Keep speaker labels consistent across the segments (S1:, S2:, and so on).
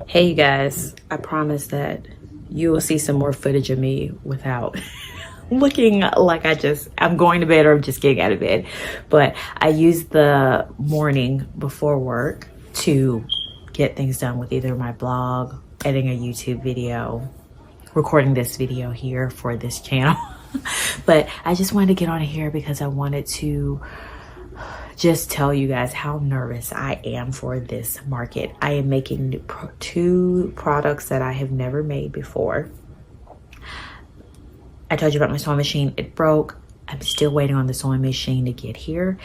S1: Hey you guys, I promise that you will see some more footage of me without looking like I'm going to bed or I'm just getting out of bed. But I use the morning before work to get things done with either my blog, editing a YouTube video, recording this video here for this channel. But I just wanted to get on here because I wanted to just tell you guys how nervous I am for this market. I am making two products that I have never made before. I told you about my sewing machine. It broke. I'm still waiting on the sewing machine to get here.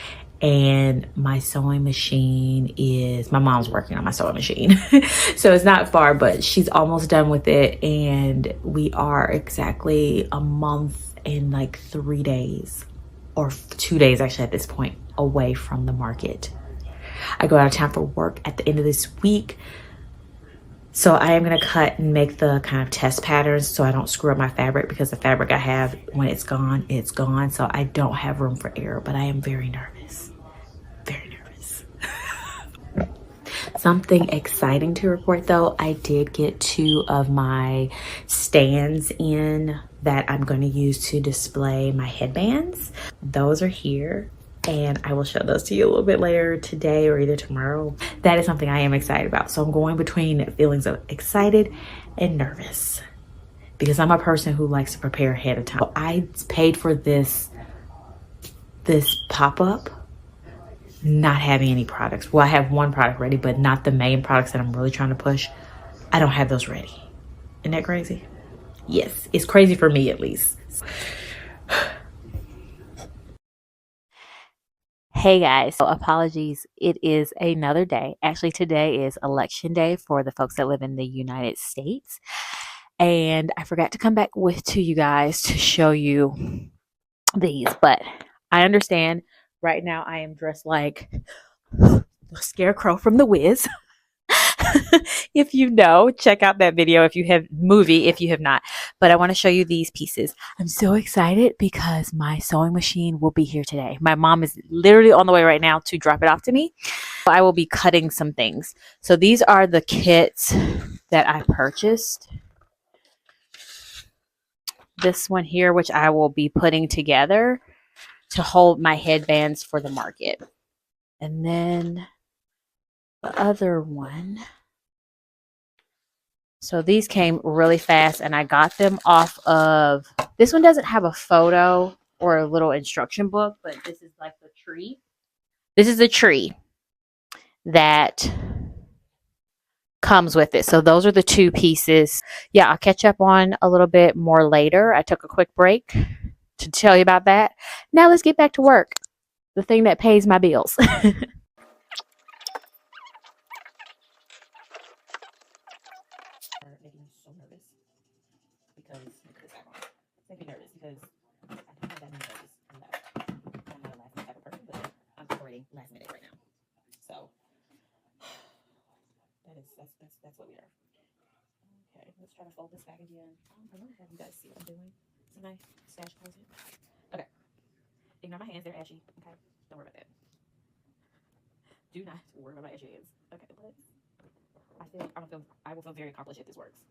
S1: And my sewing machine is, my mom's working on my sewing machine. So it's not far, but she's almost done with it. And we are exactly a month and like 3 days, or 2 days actually at this point, away from the market. I go out of town for work at the end of this week. So I am gonna cut and make the kind of test patterns so I don't screw up my fabric, because the fabric I have, when it's gone, it's gone. So I don't have room for error, but I am very nervous, very nervous. Something exciting to report though, I did get 2 of my stands in that I'm gonna use to display my headbands. Those are here, and I will show those to you a little bit later today or either tomorrow. That is something I am excited about. So I'm going between feelings of excited and nervous, because I'm a person who likes to prepare ahead of time. I paid for this pop-up not having any products. Well, I have one product ready, but not the main products that I'm really trying to push. I don't have those ready. Isn't that crazy? Yes, it's crazy for me at least. Hey guys, so apologies. It is another day. Actually, today is election day for the folks that live in the United States. And I forgot to come back to you guys to show you these, but I understand right now I am dressed like the Scarecrow from The Wiz. If you know, check out that video if you have not. But I want to show you these pieces. I'm so excited because my sewing machine will be here today. My mom is literally on the way right now to drop it off to me. I will be cutting some things. So these are the kits that I purchased. This one here, which I will be putting together to hold my headbands for the market. And then the other one. So these came really fast, and I got them off of, this one doesn't have a photo or a little instruction book, but this is like the tree. This is the tree that comes with it. So those are the 2 pieces. Yeah, I'll catch up on a little bit more later. I took a quick break to tell you about that. Now let's get back to work. The thing that pays my bills. Last minute right now. So that's what we are. Okay, let's try to fold this back again. I want to have you guys see what I'm doing. It's a nice stash closet. Okay. Ignore my hands, they're ashy. Okay. Don't worry about that. Do not worry about my ashy hands. Okay, but I will feel very accomplished if this works.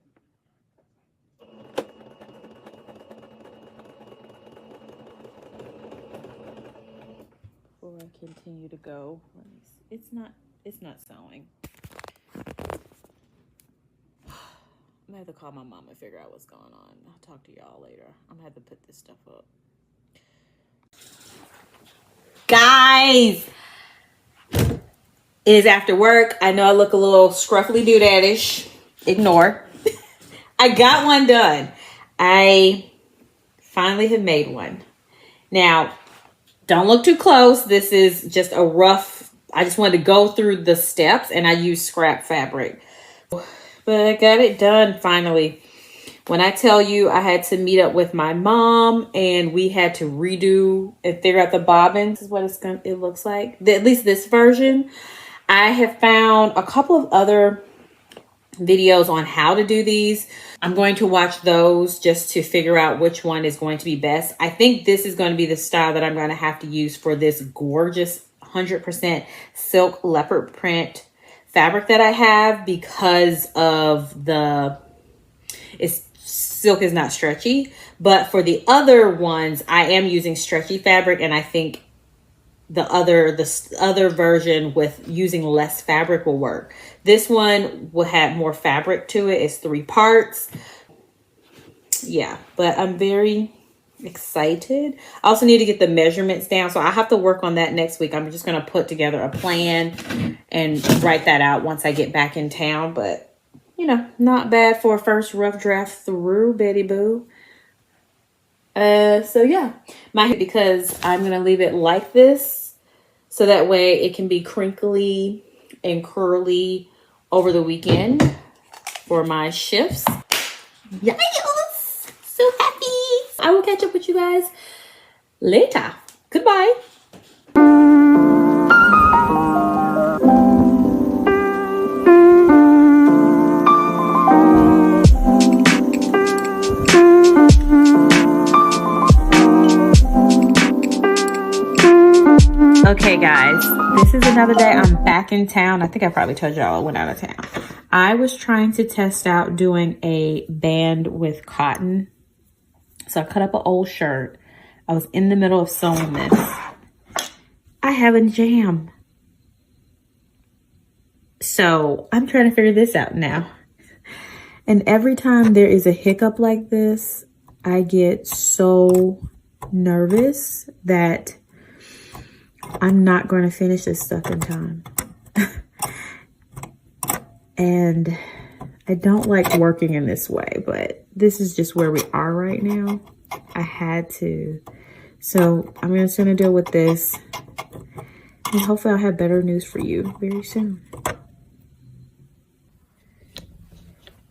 S1: Before I continue to go, let me see. It's not sewing. I'm gonna have to call my mom and figure out what's going on. I'll talk to y'all later. I'm gonna have to put this stuff up. Guys, it is after work. I know I look a little scruffly doodadish. Ignore. I got one done. I finally have made one. Now, don't look too close. This is just a rough, I just wanted to go through the steps, and I used scrap fabric. But I got it done finally. When I tell you I had to meet up with my mom and we had to redo and figure out the bobbins, this is what it looks like. At least this version. I have found a couple of other videos on how to do these. I'm going to watch those just to figure out which one is going to be best. I think this is going to be the style that I'm going to have to use for this gorgeous 100% silk leopard print fabric that I have because of silk is not stretchy. But for the other ones, I am using stretchy fabric, and I think the other version with using less fabric will work. This one will have more fabric to it. It's 3 parts. Yeah, but I'm very excited. I also need to get the measurements down, so I have to work on that next week. I'm just going to put together a plan and write that out once I get back in town. But, you know, not bad for a first rough draft through, Betty Boo. So yeah, because I'm going to leave it like this so that way it can be crinkly and curly over the weekend for my shifts. Yes! So happy! I will catch up with you guys later. Goodbye. Okay, guys, this is another day. I'm back in town. I think I probably told y'all I went out of town. I was trying to test out doing a band with cotton. So I cut up an old shirt. I was in the middle of sewing this. I have a jam. So I'm trying to figure this out now. And every time there is a hiccup like this, I get so nervous that I'm not going to finish this stuff in time. And I don't like working in this way, but this is just where we are right now. I had to. So I'm just going to deal with this. And hopefully I'll have better news for you very soon.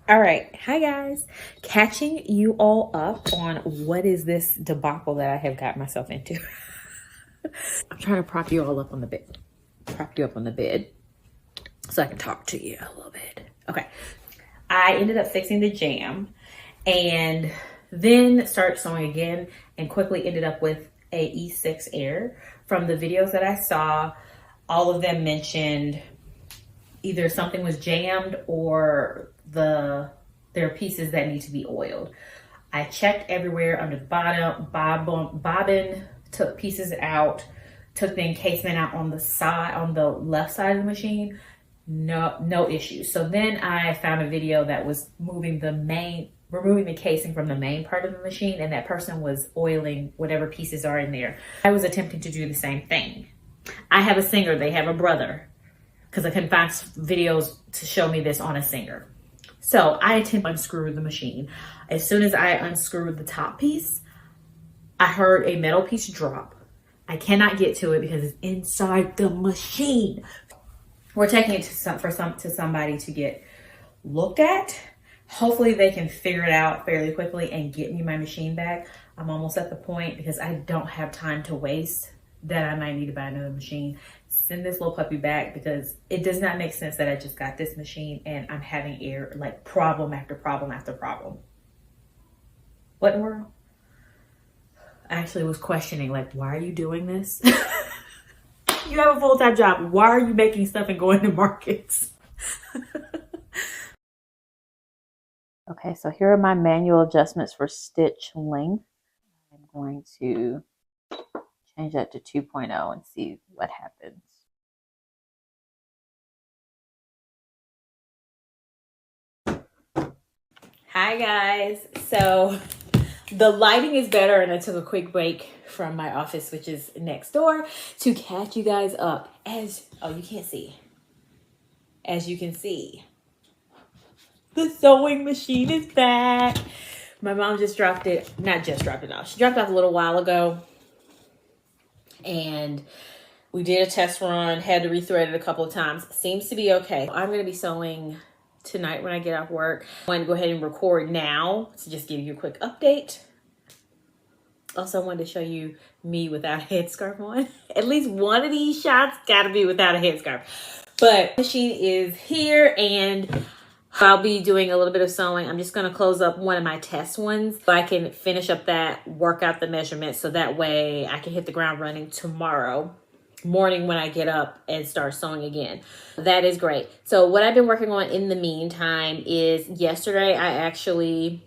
S1: All right. Hi, guys. Catching you all up on what is this debacle that I have got myself into. I'm trying to prop you all up on the bed. Prop you up on the bed so I can talk to you a little bit. Okay. I ended up fixing the jam and then started sewing again and quickly ended up with a E6 Air. From the videos that I saw, all of them mentioned either something was jammed or there are pieces that need to be oiled. I checked everywhere under the bottom, bobbin, took pieces out, took the encasement out on the left side of the machine. No issues. So then I found a video that was removing the casing from the main part of the machine, and that person was oiling whatever pieces are in there. I was attempting to do the same thing. I have a singer, they have a brother, because I couldn't find videos to show me this on a singer. So I attempt to unscrew the machine. As soon as I unscrewed the top piece, I heard a metal piece drop. I cannot get to it because it's inside the machine. We're taking it to somebody to get looked at. Hopefully they can figure it out fairly quickly and get me my machine back. I'm almost at the point, because I don't have time to waste, that I might need to buy another machine. Send this little puppy back, because it does not make sense that I just got this machine and I'm having problem after problem after problem. What in the world? I actually was questioning, why are you doing this? You have a full-time job. Why are you making stuff and going to markets? Okay, so here are my manual adjustments for stitch length. I'm going to change that to 2.0 and see what happens. Hi guys. So the lighting is better, and I took a quick break from my office, which is next door, to catch you guys up. You can't see. As you can see, the sewing machine is back. My mom just dropped it. Not just dropped it off. She dropped it off a little while ago. And we did a test run, had to rethread it a couple of times. Seems to be okay. I'm going to be sewing tonight when I get off work. I'm going to go ahead and record now to just give you a quick update. Also, I wanted to show you me without a headscarf on. At least one of these shots got to be without a headscarf. But the machine is here, and I'll be doing a little bit of sewing. I'm just going to close up one of my test ones so I can finish up that, work out the measurements, so that way I can hit the ground running tomorrow. morning when I get up and start sewing again. That is great. So what I've been working on in the meantime is yesterday I actually,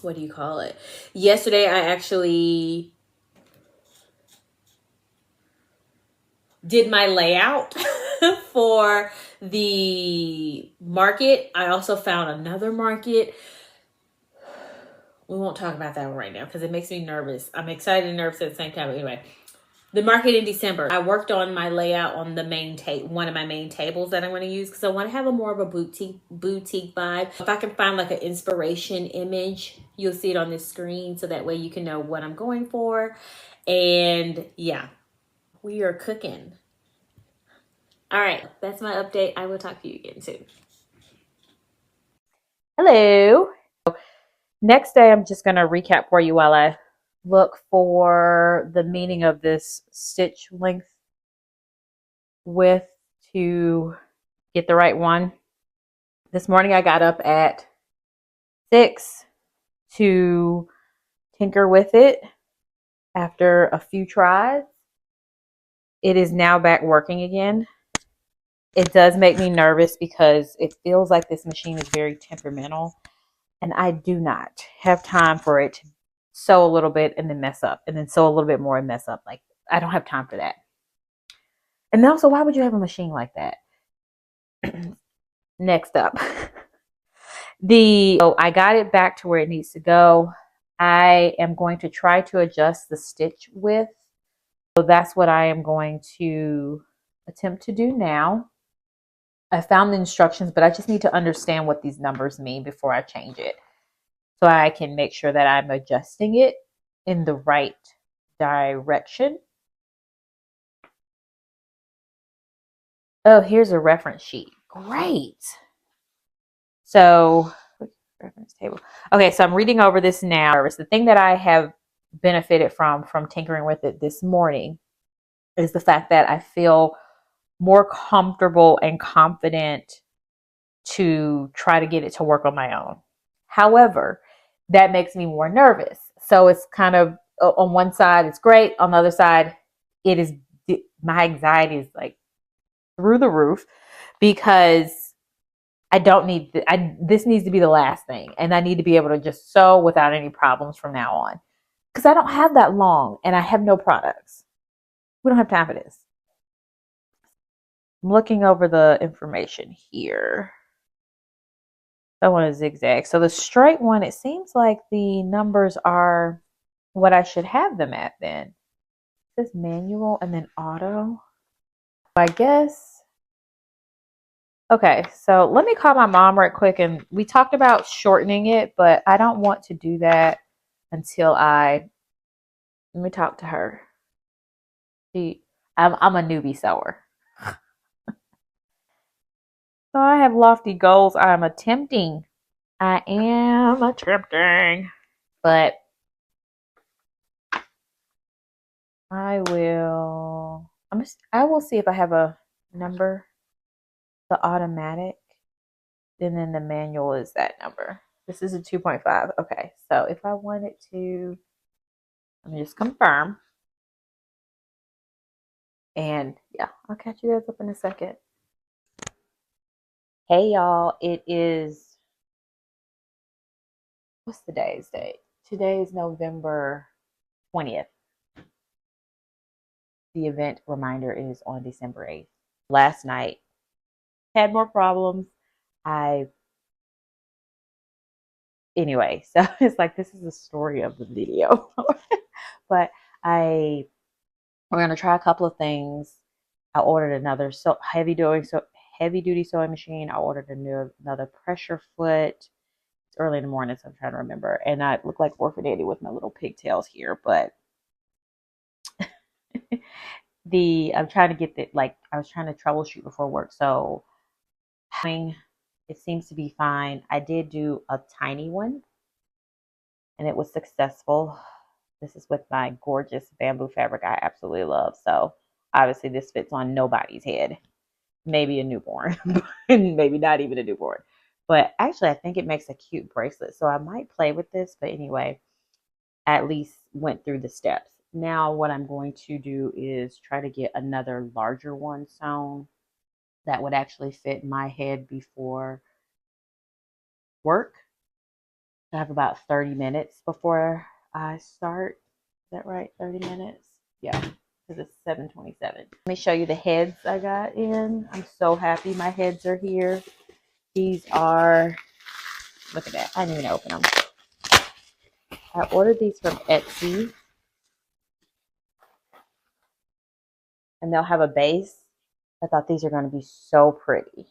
S1: what do you call it? Yesterday I actually did my layout for the market. I also found another market. We won't talk about that one right now because it makes me nervous. I'm excited and nervous at the same time. But anyway, the market in December. I worked on my layout on the main one of my main tables that I'm going to use because I want to have a more of a boutique vibe. If I can find like an inspiration image, you'll see it on this screen so that way you can know what I'm going for. And yeah, we are cooking. All right, that's my update. I will talk to you again soon. Hello. Next day, I'm just going to recap for you while I look for the meaning of this stitch length width to get the right one. This morning I got up at 6 to tinker with it after a few tries. It is now back working again. It does make me nervous because it feels like this machine is very temperamental and I do not have time for it to sew a little bit and then mess up and then sew a little bit more and mess up. Like, I don't have time for that. And also, why would you have a machine like that? Next up, so I got it back to where it needs to go. I am going to try to adjust the stitch width. So that's what I am going to attempt to do now. I found the instructions, but I just need to understand what these numbers mean before I change it, so I can make sure that I'm adjusting it in the right direction. Oh, here's a reference sheet. Great. So, reference table. Okay, so I'm reading over this now. The thing that I have benefited from tinkering with it this morning is the fact that I feel more comfortable and confident to try to get it to work on my own. However, that makes me more nervous. So it's kind of, on one side it's great, on the other side it is, my anxiety is like through the roof because I don't need, this needs to be the last thing, and I need to be able to just sew without any problems from now on, because I don't have that long and I have no products. We don't have time for this. I'm looking over the information here. I want to zigzag. So the straight one, it seems like the numbers are what I should have them at then. It says manual and then auto. I guess. Okay, so let me call my mom right quick. And we talked about shortening it, but I don't want to do that until let me talk to her. I'm a newbie sewer. So I have lofty goals I am attempting. But I will see if I have a number, the automatic, and then the manual is that number. This is a 2.5. Okay, so if I wanted to, let me just confirm. And yeah, I'll catch you guys up in a second. Hey y'all, it is, what's today's date? Today is November 20th. The event reminder is on December 8th. Last night, had more problems. Anyway, so it's like, this is the story of the video. But we're gonna try a couple of things. I ordered another heavy duty sewing machine. I ordered another pressure foot. It's early in the morning, so I'm trying to remember. And I look like Orphan Annie with my little pigtails here, but I'm trying to get I was trying to troubleshoot before work, so it seems to be fine. I did do a tiny one, and it was successful. This is with my gorgeous bamboo fabric I absolutely love. So obviously this fits on nobody's head. Maybe a newborn, maybe not even a newborn. But actually, I think it makes a cute bracelet. So I might play with this. But anyway, I at least went through the steps.
S2: Now what I'm going to do is try to get another larger one sewn that would actually fit my head before work. I have about 30 minutes before I start. Is that right? 30 minutes? Yeah, because it's 7:27. Let me show you the heads I got in. I'm so happy my heads are here. These are, look at that. I didn't even open them. I ordered these from Etsy, and they'll have a base. I thought these are going to be so pretty.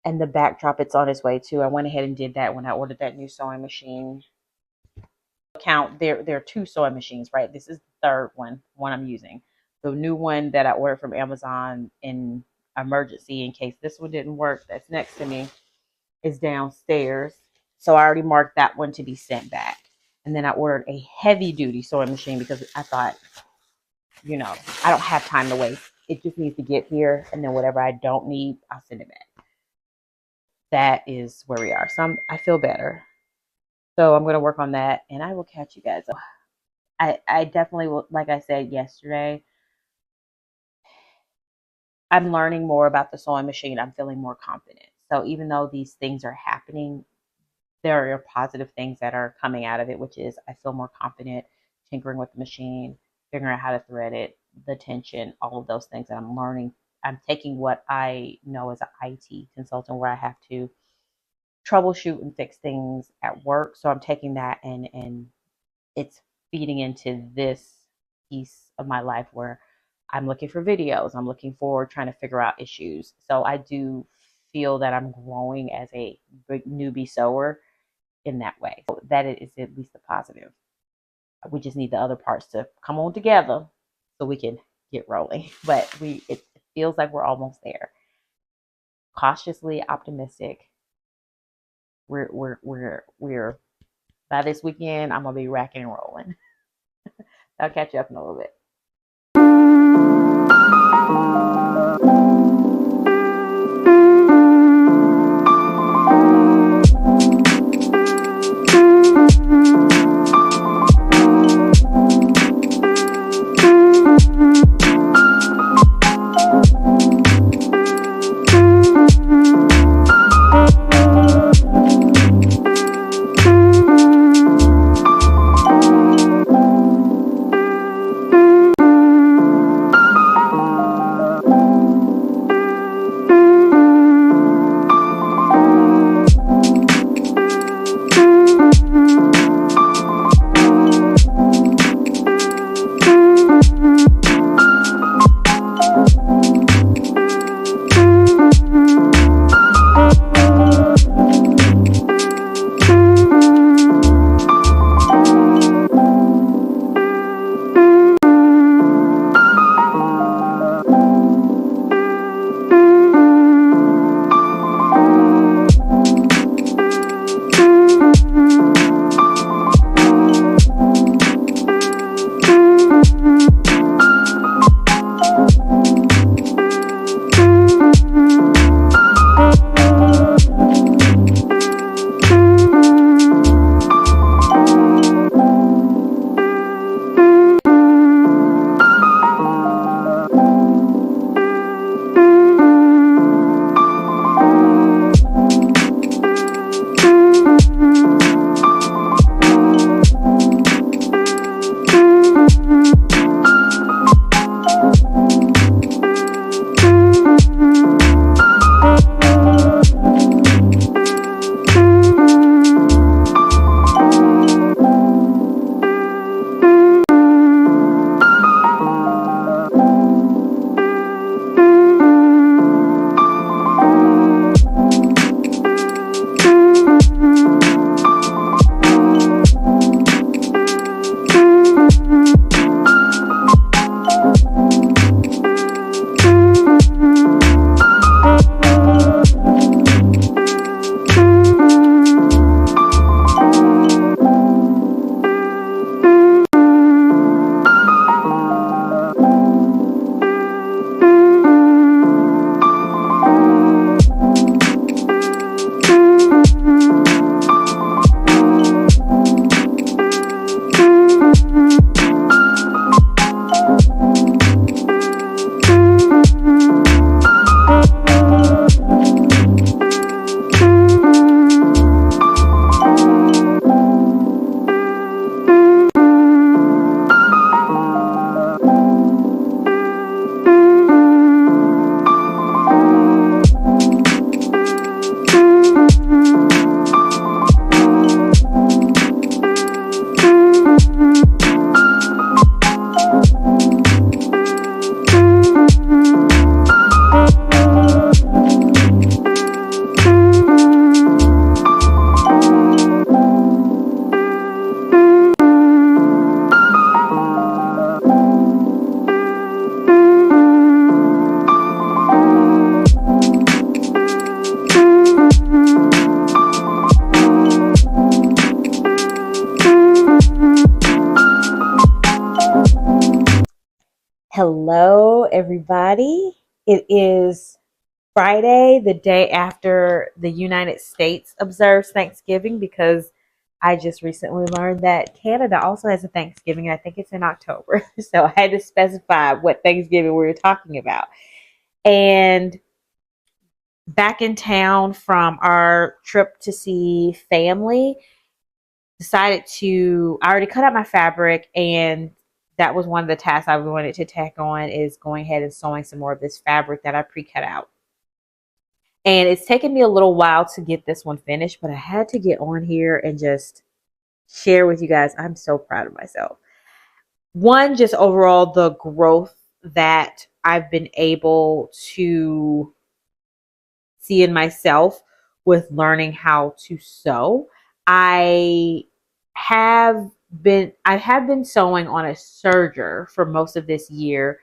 S2: And the backdrop, it's on its way too. I went ahead and did that when I ordered that new sewing machine. Count, there are two sewing machines, right? This is the third one I'm using. The new one that I ordered from Amazon in emergency in case this one didn't work, that's next to me, is downstairs. So I already marked that one to be sent back. And then I ordered a heavy duty sewing machine because I thought, I don't have time to waste. It just needs to get here, and then whatever I don't need, I'll send it back. That is where we are. So I feel better. So I'm going to work on that, and I will catch you guys. I definitely will, like I said yesterday, I'm learning more about the sewing machine. I'm feeling more confident. So even though these things are happening, there are positive things that are coming out of it, which is I feel more confident tinkering with the machine, figuring out how to thread it, the tension, all of those things that I'm learning. I'm taking what I know as an IT consultant where I have to troubleshoot and fix things at work. So I'm taking that and it's feeding into this piece of my life where I'm looking for videos. I'm looking for trying to figure out issues. So I do feel that I'm growing as a newbie sewer in that way. So that is at least a positive. We just need the other parts to come on together so we can get rolling. But it feels like we're almost there. Cautiously optimistic. We're by this weekend, I'm gonna be racking and rolling. I'll catch you up in a little bit.
S1: Hello, everybody. It is Friday, the day after the United States observes Thanksgiving, because I just recently learned that Canada also has a Thanksgiving, and I think it's in October. So I had to specify what Thanksgiving we were talking about. And back in town from our trip to see family, I already cut out my fabric, and that was one of the tasks I wanted to tack on, is going ahead and sewing some more of this fabric that I pre-cut out. And it's taken me a little while to get this one finished, but I had to get on here and just share with you guys. I'm so proud of myself. One, just overall the growth that I've been able to see in myself with learning how to sew. I I have been sewing on a serger for most of this year.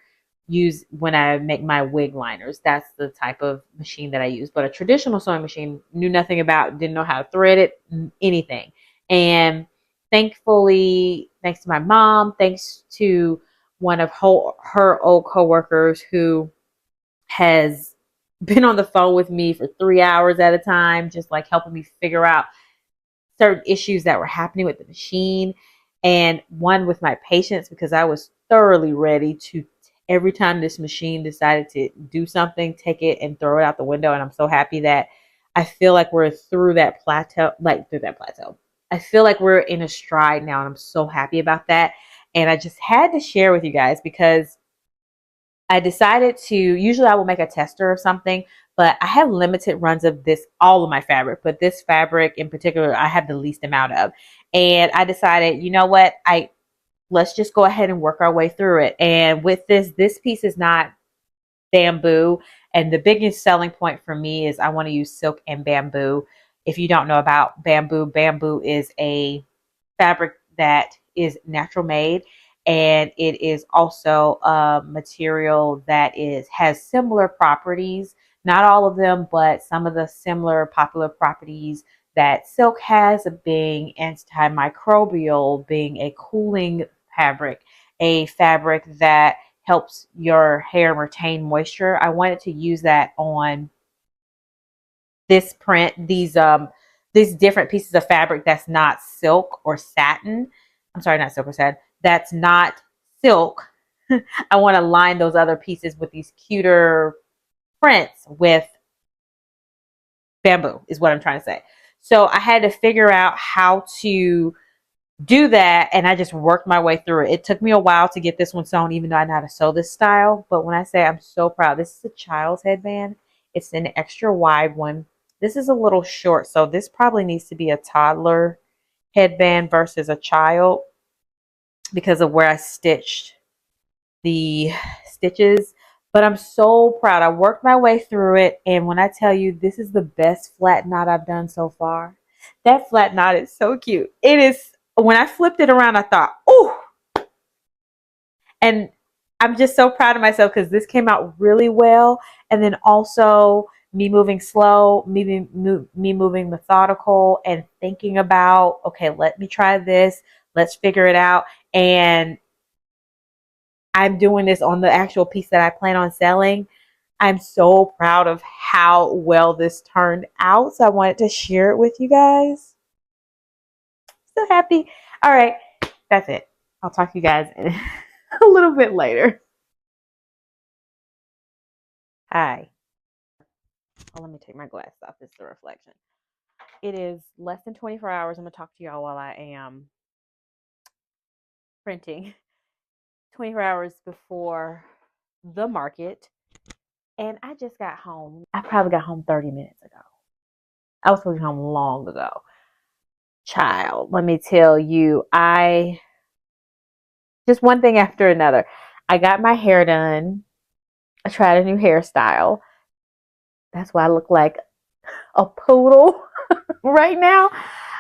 S1: Use when I make my wig liners. That's the type of machine that I use. But a traditional sewing machine, knew nothing about, didn't know how to thread it, anything. And thankfully, thanks to my mom, thanks to one of her old coworkers who has been on the phone with me for 3 hours at a time, just like helping me figure out certain issues that were happening with the machine, and one with my patience, because I was thoroughly ready to, every time this machine decided to do something, take it and throw it out the window. And I'm so happy that I feel like we're through that plateau, I feel like we're in a stride now, and I'm so happy about that. And I just had to share with you guys, because I decided to, usually I will make a tester of something, but I have limited runs of all of my fabric, but this fabric in particular, I have the least amount of. And I decided, you know what, let's just go ahead and work our way through it. And with this piece is not bamboo. And the biggest selling point for me is I want to use silk and bamboo. If you don't know about bamboo, bamboo is a fabric that is natural made, and it is also a material that has similar properties, not all of them, but some of the similar popular properties that silk has, of being antimicrobial, being a cooling fabric, a fabric that helps your hair retain moisture. I wanted to use that on this print, these different pieces of fabric that's not silk or satin. I'm sorry, not silk or satin. That's not silk. I want to line those other pieces with these cuter prints with bamboo, is what I'm trying to say. So I had to figure out how to do that, and I just worked my way through it. It took me a while to get this one sewn, even though I know how to sew this style. But when I say I'm so proud, this is a child's headband. It's an extra wide one. This is a little short, so this probably needs to be a toddler headband versus a child, because of where I stitched the stitches. But I'm so proud. I worked my way through it, and when I tell you, this is the best flat knot I've done so far. That flat knot is so cute. It is. When I flipped it around, I thought, oh, and I'm just so proud of myself, because this came out really well. And then also me moving slow, me moving methodical, and thinking about, okay, let me try this. Let's figure it out. And I'm doing this on the actual piece that I plan on selling. I'm so proud of how well this turned out. So I wanted to share it with you guys. So happy. All right, that's it. I'll talk to you guys a little bit later. Hi. Oh, let me take my glasses off. It's the reflection. It is less than 24 hours. I'm going to talk to y'all while I am printing. 24 hours before the market. And I just got home. I probably got home 30 minutes ago. I was supposed to be home long ago. Child, let me tell you, just one thing after another. I got my hair done. I tried a new hairstyle. That's why I look like a poodle right now.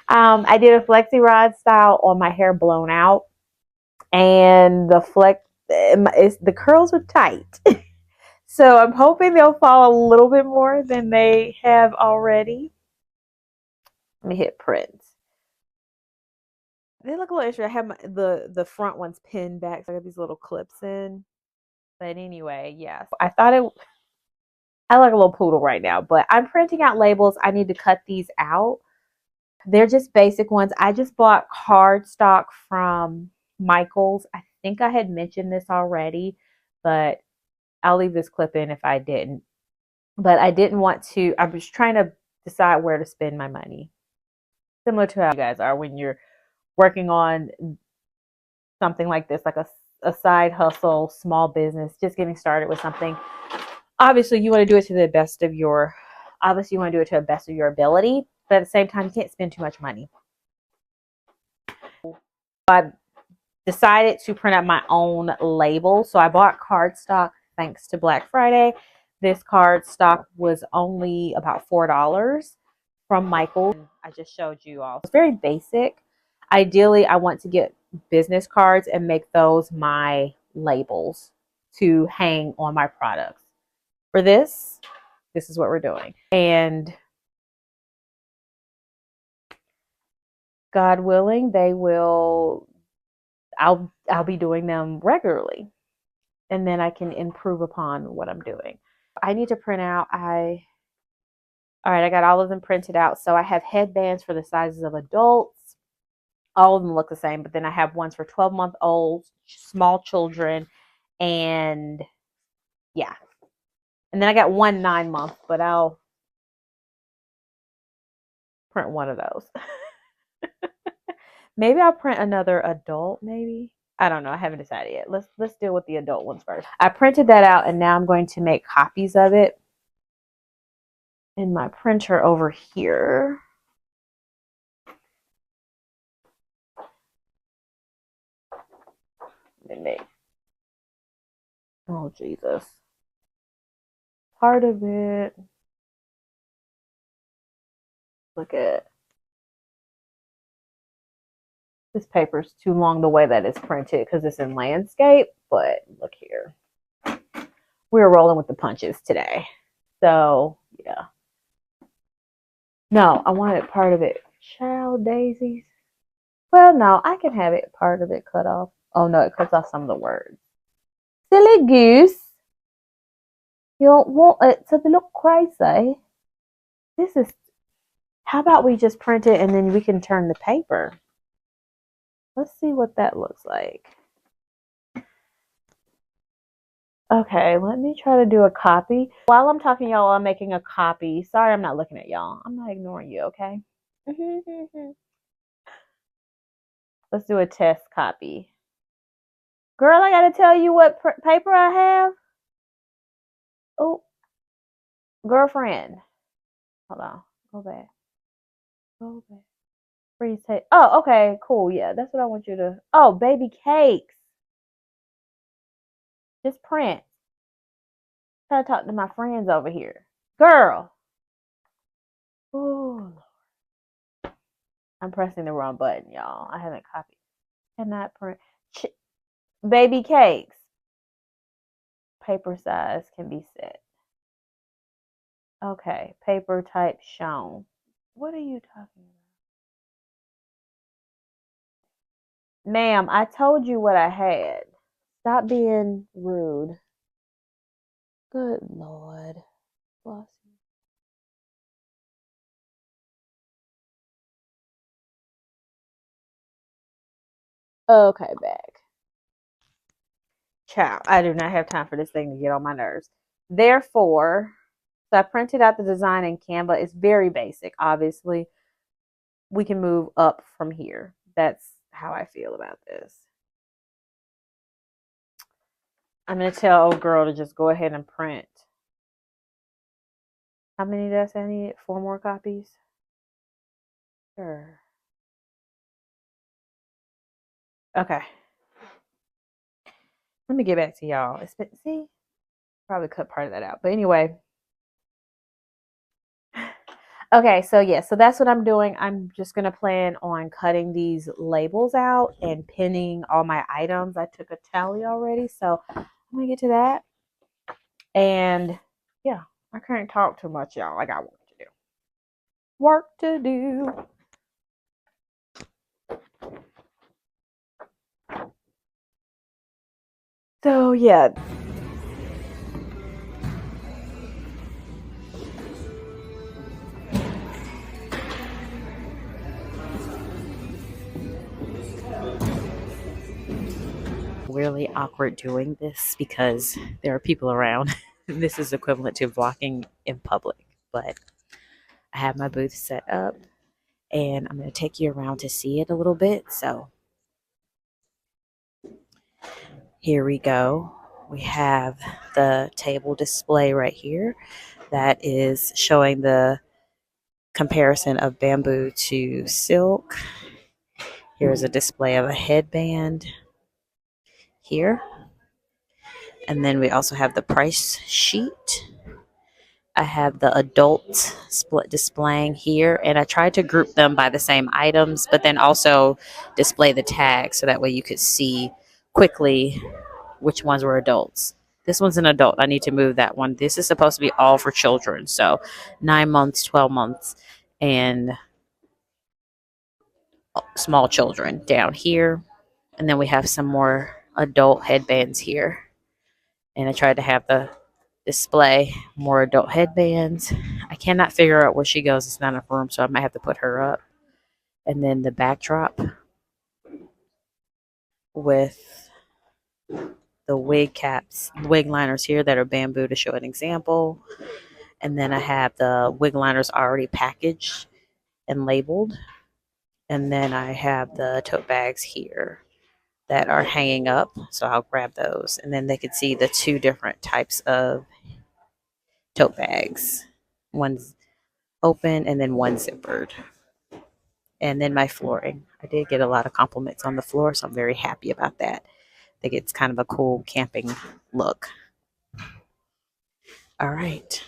S1: I did a flexi rod style on my hair blown out, and the curls are tight. So I'm hoping they'll fall a little bit more than they have already. Let me hit print. They look a little interesting. I have the front ones pinned back, so I got these little clips in.
S2: But anyway, yes, I thought I look like a little poodle right now, but I'm printing out labels. I need to cut these out. They're just basic ones. I just bought cardstock from Michael's. I think I had mentioned this already, but I'll leave this clip in if I didn't. But I didn't want to, I was trying to decide where to spend my money. Similar to how you guys are when you're working on something like this, like a side hustle, small business, just getting started with something. Obviously, you want to do it to the best of your, obviously you want to do it to the best of your ability, but at the same time, you can't spend too much money. I decided to print out my own label. So I bought cardstock thanks to Black Friday. This cardstock was only about $4 from Michael. I just showed you all. It's very basic. Ideally, I want to get business cards and make those my labels to hang on my products. For this is what we're doing. And God willing, I'll be doing them regularly. And then I can improve upon what I'm doing. I need to print out, all right, I got all of them printed out. So I have headbands for the sizes of adults. All of them look the same, but then I have ones for 12-month-olds, small children, and yeah. And then I got one 9-month, but I'll print one of those. Maybe I'll print another adult, maybe. I don't know. I haven't decided yet. Let's deal with the adult ones first. I printed that out, and now I'm going to make copies of it in my printer over here. Oh, Jesus. Part of it. Look at this paper's too long the way that it's printed because it's in landscape, but look here. We're rolling with the punches today. So, yeah. No, I wanted part of it. Child daisies. Well, no, I can have it part of it cut off. Oh, no, it cuts off some of the words. Silly goose. You don't want it to look crazy. This is, how about we just print it and then we can turn the paper? Let's see what that looks like. Okay, let me try to do a copy. While I'm talking to y'all, I'm making a copy. Sorry, I'm not looking at y'all. I'm not ignoring you, okay? Let's do a test copy. Girl, I gotta tell you what paper I have. Oh, girlfriend. Hold on. Go back. Go back. Freeze tape. Oh, okay, cool. Yeah, that's what I want you to. Oh, baby cakes. Just print. Try to talk to my friends over here. Girl. Ooh. I'm pressing the wrong button, y'all. I haven't copied. Cannot print. Baby cakes. Paper size can be set. Okay. Paper type shown. What are you talking about? Ma'am, I told you what I had. Stop being rude. Good Lord. Okay, back. Child, I do not have time for this thing to get on my nerves. Therefore, so I printed out the design in Canva. It's very basic, obviously. We can move up from here. That's how I feel about this. I'm going to tell old girl to just go ahead and print. How many does I need? 4 more copies? Sure. Okay. Let me get back to y'all. It's been, see? Probably cut part of that out. But anyway. Okay, so yeah, so that's what I'm doing. I'm just going to plan on cutting these labels out and pinning all my items. I took a tally already, so I'm going to get to that. And yeah, I can't talk too much, y'all. I got work to do. Work to do. So yeah, really awkward doing this because there are people around. This is equivalent to vlogging in public, but I have my booth set up and I'm going to take you around to see it a little bit. So here we go. We have the table display right here that is showing the comparison of bamboo to silk. Here's a display of a headband here. And then we also have the price sheet. I have the adult split displaying here, and I tried to group them by the same items, but then also display the tag so that way you could see quickly which ones were adults. This one's an adult. I need to move that one. This is supposed to be all for children. So 9 months, 12 months, and small children down here. And then we have some more adult headbands here. And I tried to have the display more adult headbands. I cannot figure out where she goes. It's not enough room, so I might have to put her up. And then the backdrop with the wig caps, wig liners here that are bamboo to show an example. And then I have the wig liners already packaged and labeled. And then I have the tote bags here that are hanging up. So I'll grab those. And then they can see the two different types of tote bags. One's open and then one zippered. And then my flooring. I did get a lot of compliments on the floor, so I'm very happy about that. I think it's kind of a cool camping look. All right.